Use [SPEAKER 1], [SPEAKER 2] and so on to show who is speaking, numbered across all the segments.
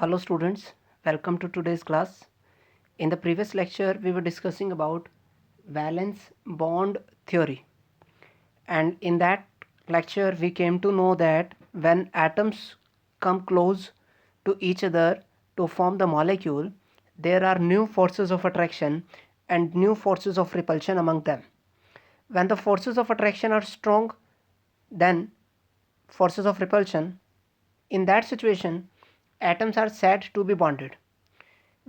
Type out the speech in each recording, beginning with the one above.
[SPEAKER 1] Hello students, welcome to today's class. In the previous lecture we were discussing about valence bond theory, and in that lecture we came to know that when atoms come close to each other to form the molecule, there are new forces of attraction and new forces of repulsion among them. When the forces of attraction are strong, then forces of repulsion, in that situation atoms are said to be bonded.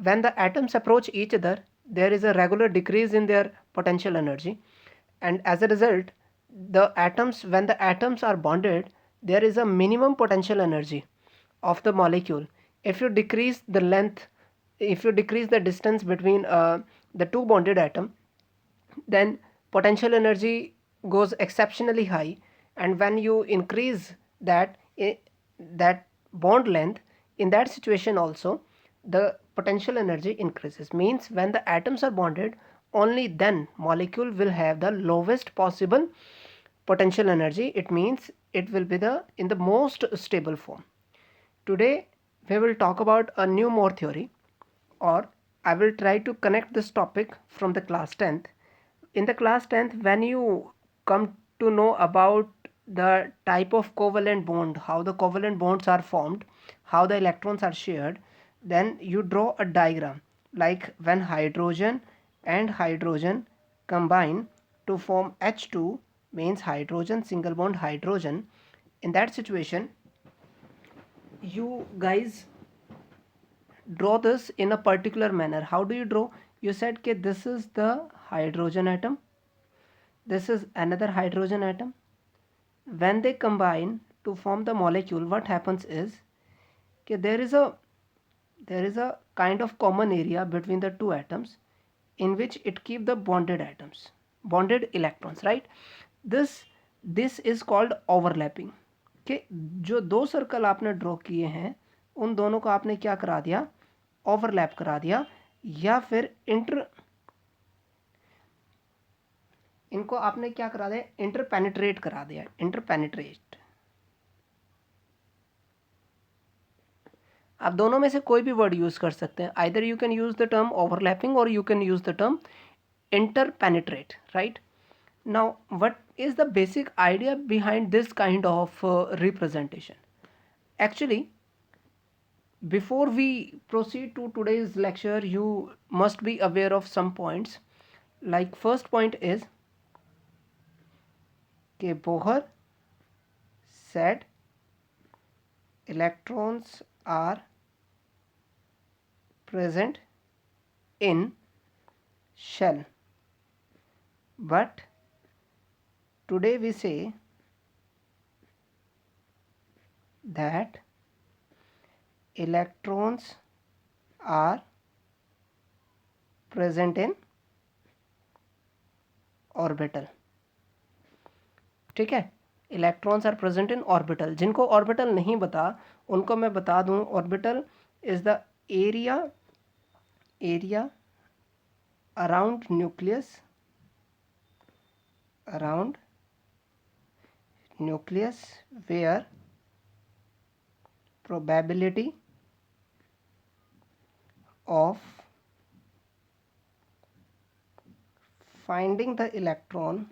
[SPEAKER 1] When the atoms approach each other, there is a regular decrease in their potential energy, and as a result, when the atoms are bonded, there is a minimum potential energy of the molecule. If you decrease the length, if you decrease the distance between the two bonded atom, then potential energy goes exceptionally high, and when you increase that bond length, in that situation also the potential energy increases. Means when the atoms are bonded, only then molecule will have the lowest possible potential energy. It means it will be the in the most stable form. Today we will talk about a new more theory, or I will try to connect this topic from the class 10th. In the class 10th, when you come to know about the type of covalent bond, how the covalent bonds are formed, how the electrons are shared, then you draw a diagram like when hydrogen and hydrogen combine to form H2, means hydrogen single bond hydrogen. In that situation, you guys draw this in a particular manner. How do you draw? You said that this is the hydrogen atom, this is another hydrogen atom. When they combine to form the molecule, what happens is that there is a kind of common area between the two atoms in which it keep the bonded atoms, bonded electrons, right? This is called overlapping. कि जो दो circle आपने draw किए हैं, उन दोनों को आपने क्या करा दिया, ओवरलैप करा दिया, या फिर इनको आपने क्या करा दिया, इंटरपेनिट्रेट करा दिया, इंटरपेनिट्रेट। आप दोनों में से कोई भी वर्ड यूज कर सकते हैं, either you can use the term overlapping और you can use the term interpenetrate, right? Now what is the basic idea behind this kind of representation? Actually, before we proceed to today's lecture, you must be aware of some points. Like first point is कि Bohr said electrons are present in shell, but today we say that electrons are present in orbital. ठीक है, electrons are present in orbital. जिनको orbital नहीं बता उनको मैं बता दूं, orbital is the area around nucleus, where probability of finding the electron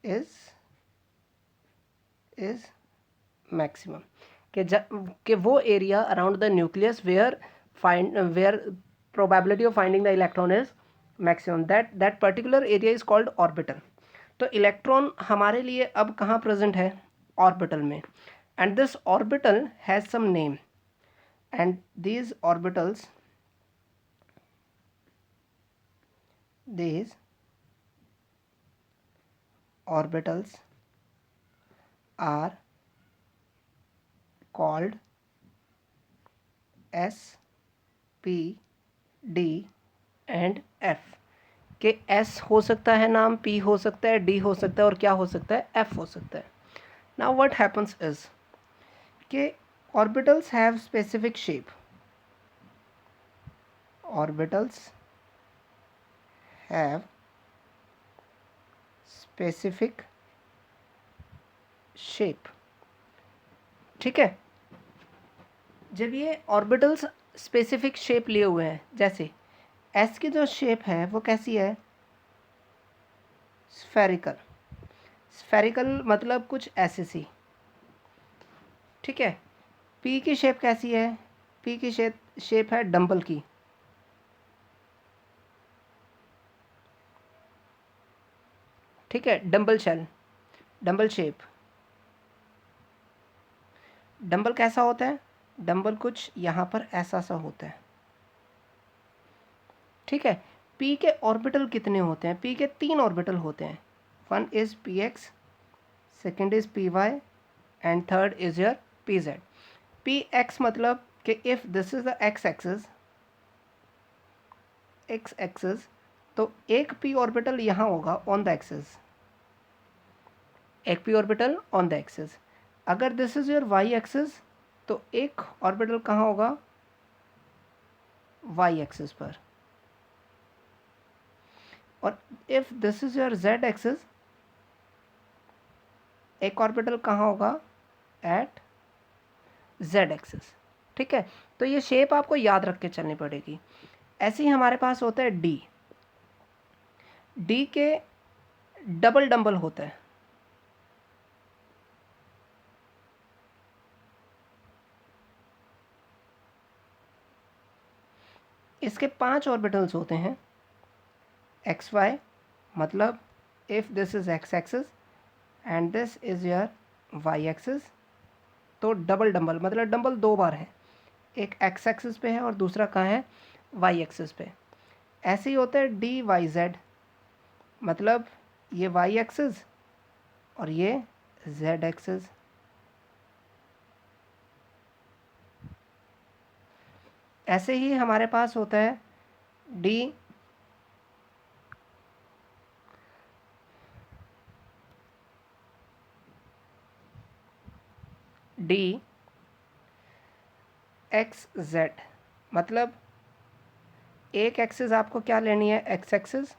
[SPEAKER 1] is maximum. कि वो area around the nucleus where probability of finding the electron is maximum, that particular area is called orbital. तो electron हमारे लिए अब कहाँ present है, orbital में, and this orbital has some name, and these orbitals are called S, P, D and F. के S हो सकता है नाम, P हो सकता है, D हो सकता है, और क्या हो सकता है, F हो सकता है. Now what happens is के orbitals have specific shape. Orbitals have specific shape. ठीक है, जब ये ऑर्बिटल्स स्पेसिफिक शेप लिए हुए हैं, जैसे एस की जो शेप है वो कैसी है, स्फेरिकल। स्फेरिकल मतलब कुछ ऐसे सी, ठीक है। पी की शेप कैसी है, पी की शेप है डंबल की, ठीक है, dumbbell shell, dumbbell shape. Dumbbell कैसा होता है, डंबल कुछ यहाँ पर ऐसा सा होता है, ठीक है। पी के ऑर्बिटल कितने होते हैं, पी के 3 ऑर्बिटल होते हैं, one is P X, second is P Y and third is your P Z. P X मतलब कि if this is the X axis, तो एक पी ऑर्बिटल यहाँ होगा ऑन द एक्सिस, एक P orbital on the axis. अगर this is your Y axis, तो एक ऑर्बिटल कहाँ होगा, वाई एक्सिस पर। और if this is your Z axis, एक ऑर्बिटल कहाँ होगा, एट जेड एक्सिस, ठीक है। तो ये शेप आपको याद रख के चलनी पड़ेगी। ऐसे ही हमारे पास होता है डी, डी के डबल डंबल होता है, इसके 5 ऑर्बिटल्स होते हैं, एक्स वाई, मतलब if this is X axis and this is your Y axis, तो डबल डंबल मतलब डंबल 2 बार है, एक एक्स एक्सिस पे है और दूसरा कहाँ है, वाई एक्सिस पे। ऐसे ही होता है डी वाई जेड, मतलब ये वाई एक्सिस और ये जेड एक्सिस। ऐसे ही हमारे पास होता है डी डी एक्स जेड, मतलब एक एक्सिस आपको क्या लेनी है, एक्स एक्सिस,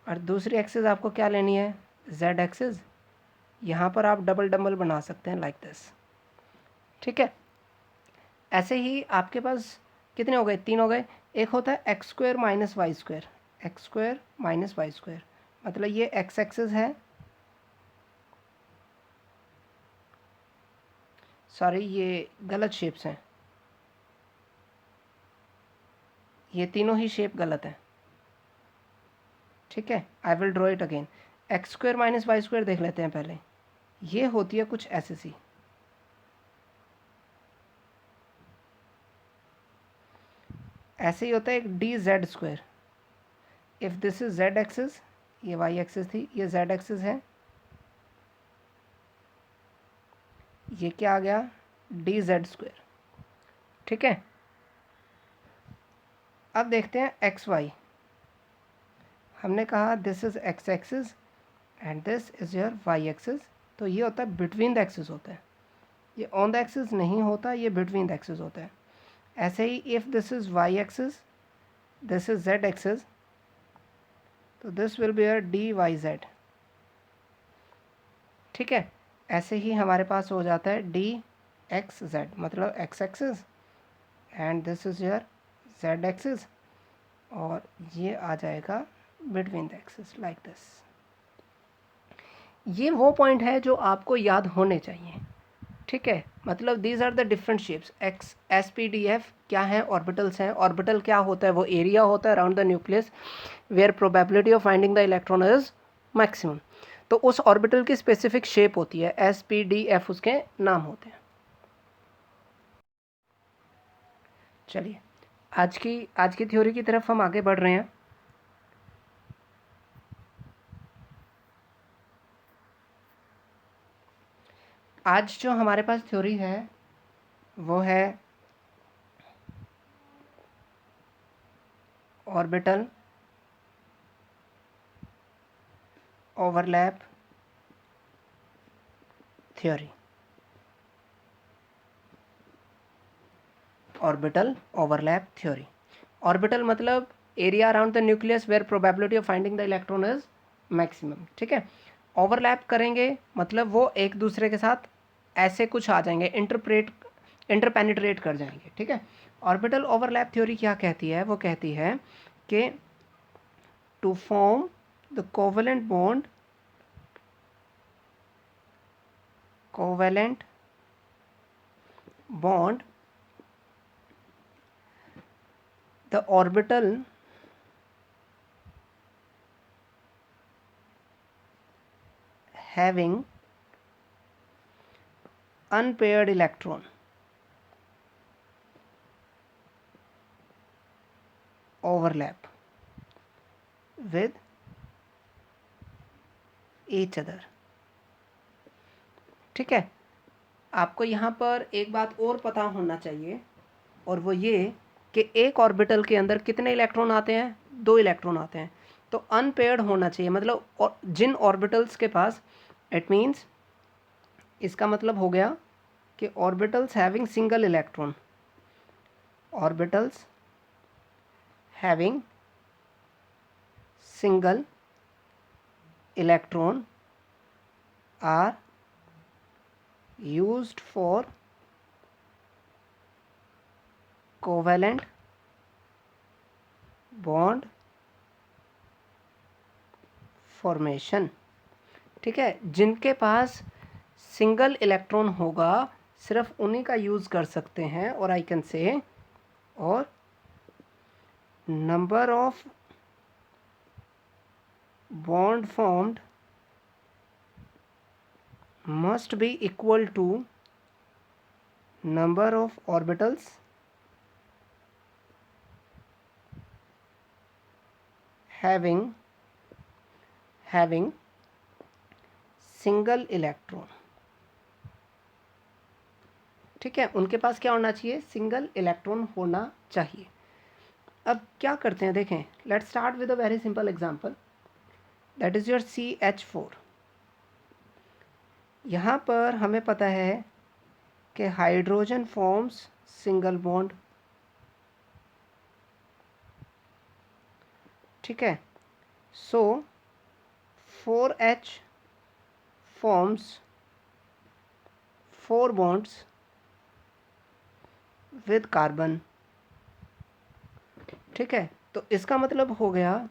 [SPEAKER 1] और दूसरी एक्सिस आपको क्या लेनी है, जेड एक्सिस। यहाँ पर आप डबल डंबल बना सकते हैं लाइक दिस, ठीक है। ऐसे ही आपके पास कितने हो गए, 3 हो गए। एक होता है X square minus Y square, X square minus Y square, मतलब ये एक्स एक्सिस है, सॉरी ये गलत शेप्स हैं, ये तीनों ही शेप गलत है, ठीक है। I will draw it again. X square minus Y square देख लेते हैं पहले, ये होती है कुछ ऐसे सी, ऐसे ही होता है एक D Z square. If this is Z axis, ये वाई एक्सिस थी, ये जेड एक्सिस है, ये क्या आ गया, डी जेड स्क्वायर, ठीक है। अब देखते हैं एक्स वाई, हमने कहा this is X axis and this is your Y axis, तो ये होता है बिटवीन द एक्सिस होता है, ये ऑन द एक्सिस नहीं होता, ये बिटवीन द एक्सिस होता है। ऐसे ही if this is Y axis, this is Z axis, तो this will be your D Y Z, ठीक है। ऐसे ही हमारे पास हो जाता है डी एक्स जेड, मतलब X axis and this is your Z axis, और ये आ जाएगा between the axis like this. ये वो पॉइंट है जो आपको याद होने चाहिए, ठीक है। मतलब these are the different shapes, X S P D F क्या है, ऑर्बिटल्स हैं। ऑर्बिटल क्या होता है, वो एरिया होता है around the nucleus where probability of finding the electron is maximum. तो उस ऑर्बिटल की स्पेसिफिक शेप होती है, एस पी डी एफ उसके नाम होते हैं। चलिए आज की थ्योरी की तरफ हम आगे बढ़ रहे हैं। आज जो हमारे पास थ्योरी है वो है orbital overlap theory. Orbital overlap theory, orbital मतलब area around the nucleus where probability of finding the electron is maximum, ठीक है। ओवरलैप करेंगे मतलब वो एक दूसरे के साथ ऐसे कुछ आ जाएंगे, इंटरप्रेट इंटरपेनिट्रेट कर जाएंगे, ठीक है। ऑर्बिटल ओवरलैप थ्योरी क्या कहती है? वो कहती है कि to form the covalent bond the orbital having unpaired electron overlap with each other, ठीक है। आपको यहाँ पर एक बात और पता होना चाहिए, और वो ये कि एक ऑर्बिटल के अंदर कितने इलेक्ट्रॉन आते हैं? 2 इलेक्ट्रॉन आते हैं। तो अनपेयर्ड होना चाहिए, मतलब और जिन ऑर्बिटल्स के पास, इट मीन्स इसका मतलब हो गया कि orbitals having single electron, orbitals having single electron are used for covalent bond formation, ठीक है। जिनके पास सिंगल इलेक्ट्रॉन होगा सिर्फ उन्हीं का यूज़ कर सकते हैं, और आई कैन से, और number of bond formed must be equal to number of orbitals having single electron, ठीक है। उनके पास क्या होना चाहिए? सिंगल इलेक्ट्रॉन होना चाहिए। अब क्या करते हैं देखें, let's start with a very simple example, that is your CH4। यहाँ पर हमें पता है कि हाइड्रोजन फॉर्म्स सिंगल बॉन्ड, ठीक है। सो 4H forms 4 bonds with carbon, ठीक है। तो इसका मतलब हो गया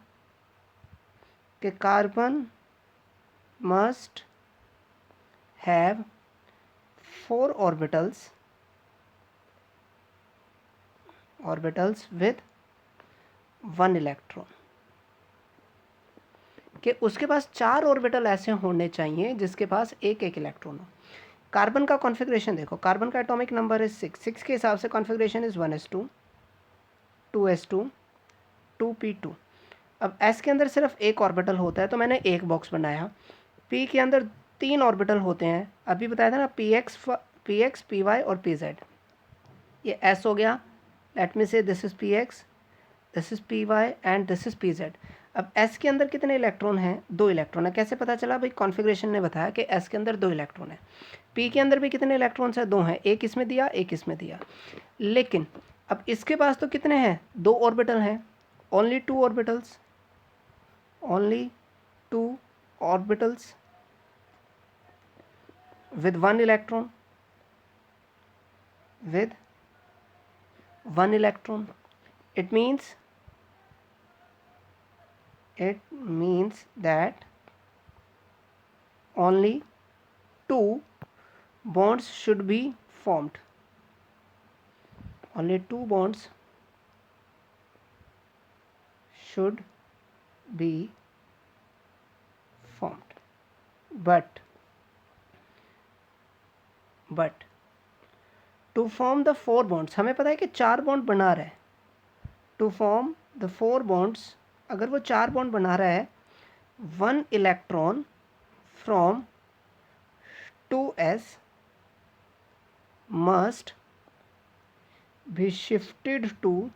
[SPEAKER 1] कि carbon must have 4 orbitals with 1 electron, कि उसके पास 4 ऑर्बिटल ऐसे होने चाहिए जिसके पास एक एक इलेक्ट्रॉन हो। कार्बन का कॉन्फ़िगरेशन देखो, कार्बन का एटॉमिक नंबर है 6 के हिसाब से configuration is 1s2 2s2 2p2। अब s के अंदर सिर्फ एक ऑर्बिटल होता है, तो मैंने एक बॉक्स बनाया। p के अंदर 3 ऑर्बिटल होते हैं, अभी बताया था ना, px py और pz। ये s हो गया, लेट मी से this is px, this is py and this is pz। अब s के अंदर कितने इलेक्ट्रॉन हैं? 2 इलेक्ट्रॉन है। कैसे पता चला भाई? कॉन्फ़िगरेशन ने बताया कि s के अंदर 2 इलेक्ट्रॉन है। p के अंदर भी कितने इलेक्ट्रॉन्स हैं? 2 हैं, एक इसमें दिया, एक इसमें दिया। लेकिन अब इसके पास तो कितने हैं? 2 ऑर्बिटल हैं, only 2 orbitals, only 2 orbitals with 1 electron, with 1 electron. It means that only 2 bonds should be formed, only 2 bonds should be formed, but to form the 4 bonds, हमें पता है कि 4 बॉन्ड बना रहा है। टू फॉर्म द 4 बॉन्ड्स, अगर वो 4 bond बना रहा है, 1 electron from 2s must be shifted to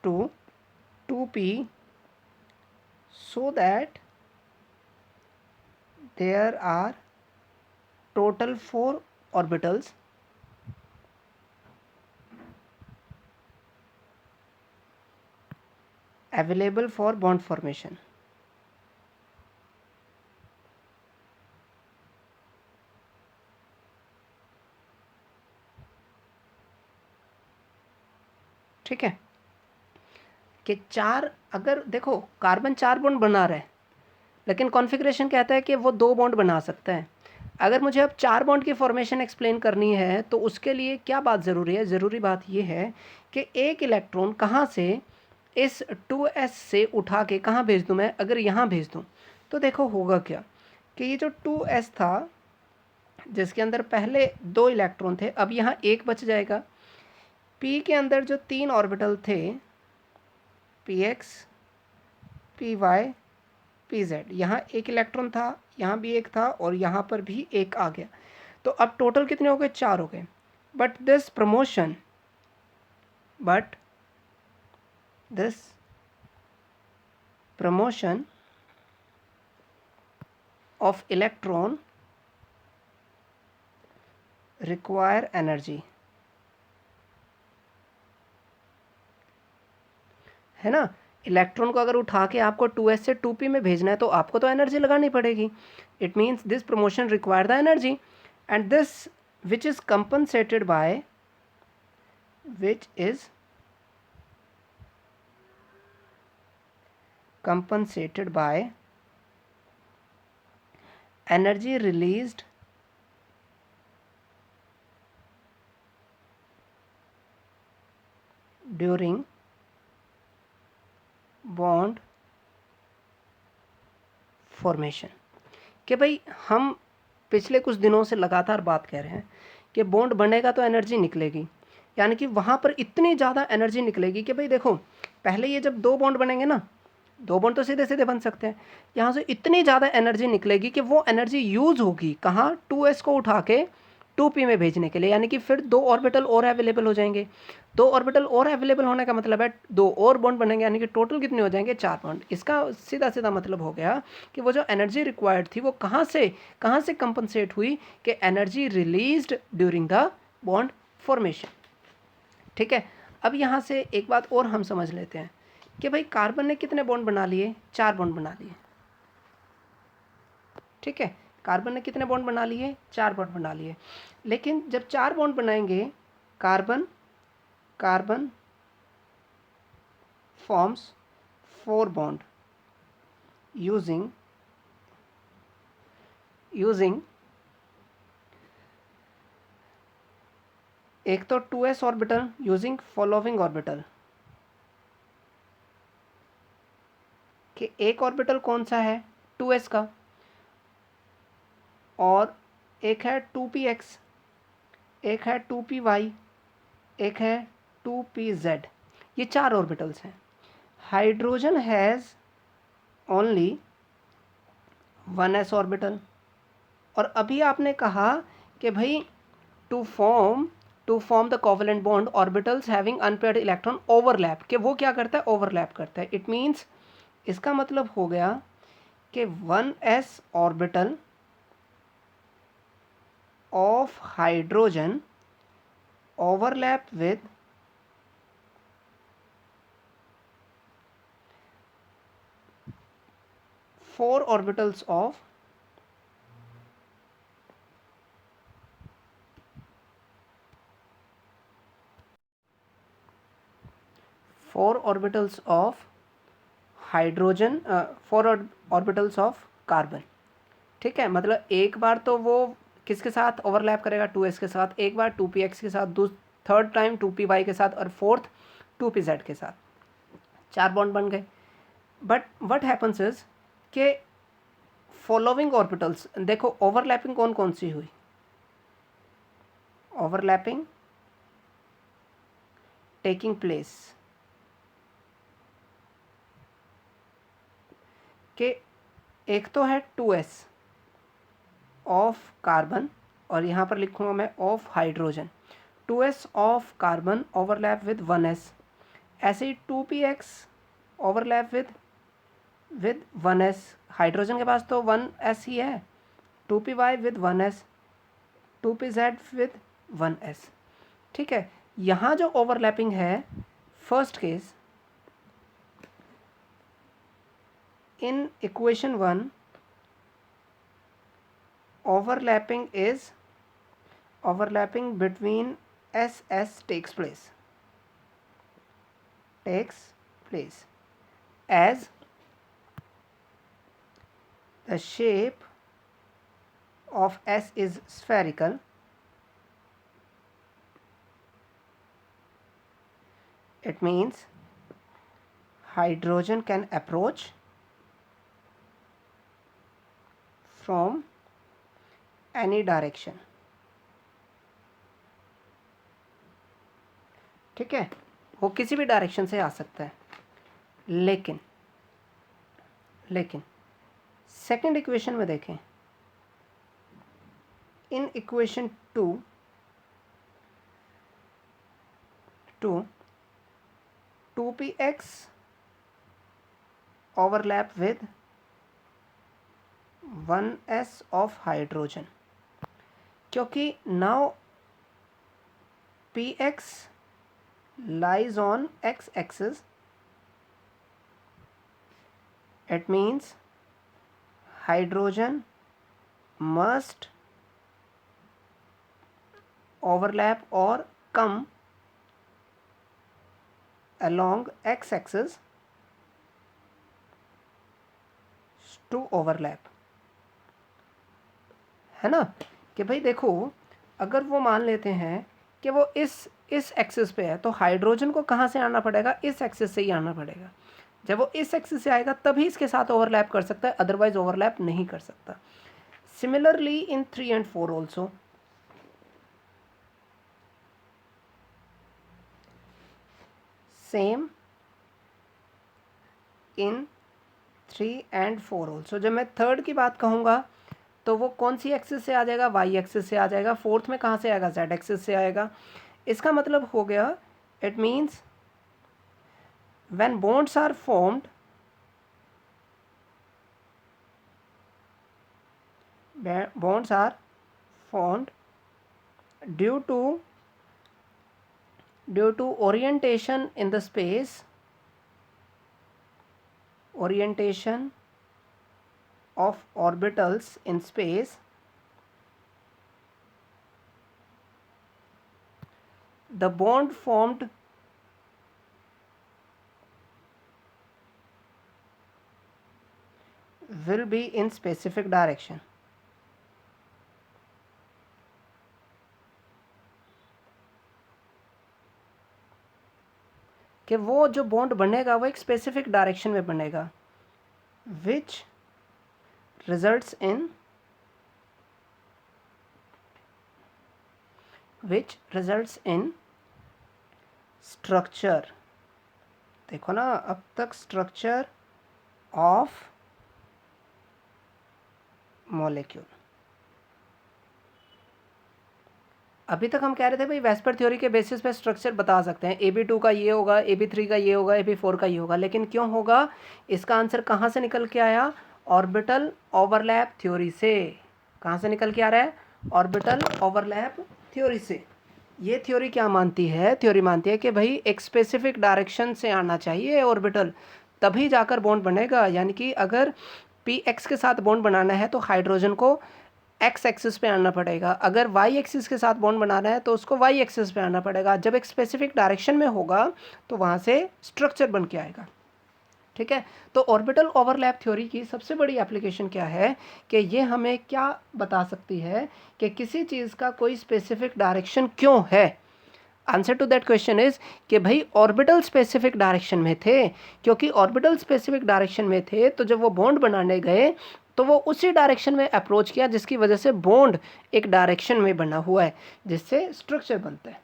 [SPEAKER 1] 2p so that there are total 4 orbitals available for bond formation. ठीक है, कि चार, अगर देखो कार्बन 4 बॉन्ड बना रहा है, लेकिन कॉन्फ़िगरेशन कहता है कि वो 2 बॉन्ड बना सकता है। अगर मुझे अब 4 बॉन्ड की फॉर्मेशन एक्सप्लेन करनी है तो उसके लिए क्या बात ज़रूरी है? ज़रूरी बात ये है कि एक इलेक्ट्रॉन कहाँ से इस 2s से उठा के कहाँ भेज दूँ मैं? अगर यहाँ भेज दूँ तो देखो होगा क्या कि ये जो 2s था जिसके अंदर पहले 2 इलेक्ट्रॉन थे, अब यहाँ एक बच जाएगा। p के अंदर जो 3 ऑर्बिटल थे, px, py, pz, यहाँ एक इलेक्ट्रॉन था, यहाँ भी एक था और यहाँ पर भी एक आ गया। तो अब टोटल कितने हो गए? 4 हो गए। But this promotion of electron require energy, है ना? इलेक्ट्रॉन को अगर उठा के आपको 2s से 2p में भेजना है तो आपको तो एनर्जी लगानी पड़ेगी। It means this promotion require the energy and this which is compensated by energy released during bond formation। कि भाई हम पिछले कुछ दिनों से लगातार बात कह रहे हैं कि बॉन्ड बनेगा तो एनर्जी निकलेगी, यानी कि वहाँ पर इतनी ज़्यादा एनर्जी निकलेगी कि भाई देखो पहले ये जब 2 बॉन्ड बनेंगे ना, 2 बॉन्ड तो सीधे सीधे बन सकते हैं, यहाँ से इतनी ज़्यादा एनर्जी निकलेगी कि वो एनर्जी यूज़ होगी कहाँ? 2s को उठा के 2p में भेजने के लिए, यानी कि फिर 2 ऑर्बिटल और अवेलेबल हो जाएंगे। 2 ऑर्बिटल और अवेलेबल होने का मतलब है 2 और बॉन्ड बनेंगे, यानी कि टोटल कितने हो जाएंगे? 4 बॉन्ड। इसका सीधा सीधा मतलब हो गया कि वो जो एनर्जी रिक्वायर्ड थी वो कहाँ से कंपनसेट हुई? कि energy released during the bond formation. ठीक है, अब यहाँ से एक बात और हम समझ लेते हैं कि भाई कार्बन ने कितने बॉन्ड बना लिए? 4 बॉन्ड बना लिए। ठीक है, कार्बन ने कितने बॉन्ड बना लिए? 4 बॉन्ड बना लिए। लेकिन जब 4 बॉन्ड बनाएंगे, कार्बन फॉर्म्स 4 बॉन्ड यूजिंग एक तो 2s orbital using following orbital, कि एक ऑर्बिटल कौन सा है? 2s का, और एक है 2px, एक है 2py, एक है 2pz। ये 4 ऑर्बिटल्स हैं। Hydrogen has only 1s orbital. और अभी आपने कहा कि भाई to form the covalent bond orbitals having unpaired electron overlap, कि वो क्या करता है? ओवरलैप करता है। इट मीन्स इसका मतलब हो गया कि 1s orbital of hydrogen overlap with 4 orbitals of hydrogen, 4 orbitals of carbon. ठीक है, मतलब एक बार तो वो किसके साथ ओवरलैप करेगा? 2s के साथ, एक बार 2px के साथ, थर्ड टाइम 2py के साथ, और फोर्थ 2pz के साथ। 4 बॉन्ड बन गए। बट व्हाट हैपन्स इज के फॉलोइंग ऑर्बिटल्स, देखो ओवरलैपिंग कौन कौन सी हुई? ओवरलैपिंग टेकिंग प्लेस के एक तो है 2s ऑफ कार्बन, और यहाँ पर लिखूँगा मैं of hydrogen. 2s of carbon overlap with 1s। ऐसे ही 2px overlap with 1s। Hydrogen के पास तो 1s ही है। 2py with 1s, 2pz with 1s। ठीक है, यहाँ जो ओवरलैपिंग है, first case in equation 1 overlapping between SS takes place। takes place. As the shape of S is spherical, it means hydrogen can approach from any direction. ठीक है, वो किसी भी डायरेक्शन से आ सकता है. लेकिन सेकेंड इक्वेशन में देखें, in equation 2px overlap with 1s of hydrogen, क्योंकि now px lies on x-axis, it means hydrogen must overlap or come along x-axis to overlap. है ना कि भाई देखो, अगर वो मान लेते हैं कि वो इस एक्सिस पे है तो हाइड्रोजन को कहाँ से आना पड़ेगा, इस एक्सिस से ही आना पड़ेगा. जब वो इस एक्सिस से आएगा तभी इसके साथ ओवरलैप कर सकता है, अदरवाइज ओवरलैप नहीं कर सकता. Similarly in 3 and 4 also. Same in 3 and 4 also. जब मैं थर्ड की बात कहूँगा तो वो कौन सी एक्सिस से आ जाएगा, वाई एक्सिस से आ जाएगा. फोर्थ में कहाँ से आएगा, जेड एक्सिस से आएगा. इसका मतलब हो गया, it means when bonds are formed, bonds are formed due to orientation in the space, orientation of orbitals in space, the bond formed will be in specific direction. कि वो जो बॉन्ड बनेगा वो एक स्पेसिफिक डायरेक्शन में बनेगा, which results in structure. देखो ना, अब तक स्ट्रक्चर ऑफ मॉलिक्यूल. अभी तक हम कह रहे थे भाई वेस्पर थ्योरी के बेसिस पे स्ट्रक्चर बता सकते हैं, AB2 का ये होगा, AB3 का ये होगा, AB4 का ये होगा. लेकिन क्यों होगा, इसका आंसर कहाँ से निकल के आया, ऑर्बिटल ओवरलैप थ्योरी से. कहाँ से निकल के आ रहा है, ऑर्बिटल ओवरलैप थ्योरी से. ये थ्योरी क्या मानती है, थ्योरी मानती है कि भाई एक स्पेसिफिक डायरेक्शन से आना चाहिए ऑर्बिटल, तभी जाकर बॉन्ड बनेगा. यानी कि अगर px के साथ बॉन्ड बनाना है तो हाइड्रोजन को एक्स एक्सिस पे आना पड़ेगा, अगर वाई एक्सिस के साथ बॉन्ड बनाना है तो उसको वाई एक्सिस पे आना पड़ेगा. जब एक स्पेसिफिक डायरेक्शन में होगा तो वहाँ से स्ट्रक्चर बन के आएगा. ठीक है, तो ऑर्बिटल ओवरलैप थ्योरी की सबसे बड़ी एप्लीकेशन क्या है कि ये हमें क्या बता सकती है कि किसी चीज़ का कोई स्पेसिफिक डायरेक्शन क्यों है. Answer to that question is कि भाई ऑर्बिटल स्पेसिफिक डायरेक्शन में थे, क्योंकि ऑर्बिटल स्पेसिफिक डायरेक्शन में थे तो जब वो बॉन्ड बनाने गए तो वो उसी डायरेक्शन में अप्रोच किया, जिसकी वजह से बॉन्ड एक डायरेक्शन में बना हुआ है, जिससे स्ट्रक्चर बनता है.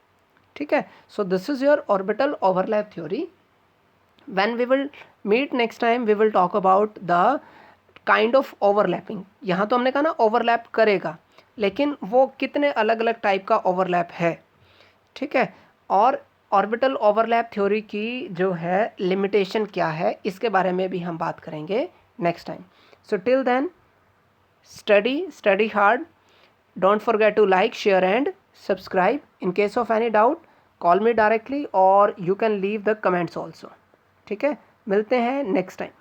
[SPEAKER 1] ठीक है, so this is your orbital overlap theory. When we will meet next time we will talk about the kind of overlapping. यहाँ तो हमने कहा ना ओवरलैप करेगा, लेकिन वो कितने अलग अलग टाइप का ओवरलैप है. ठीक है, और ऑर्बिटल ओवरलैप थ्योरी की जो है लिमिटेशन क्या है, इसके बारे में भी हम बात करेंगे next time. So till then, study hard. Don't forget to like, share and subscribe. In case of any doubt, call me directly or you can leave the comments also. ठीक है, मिलते हैं next time.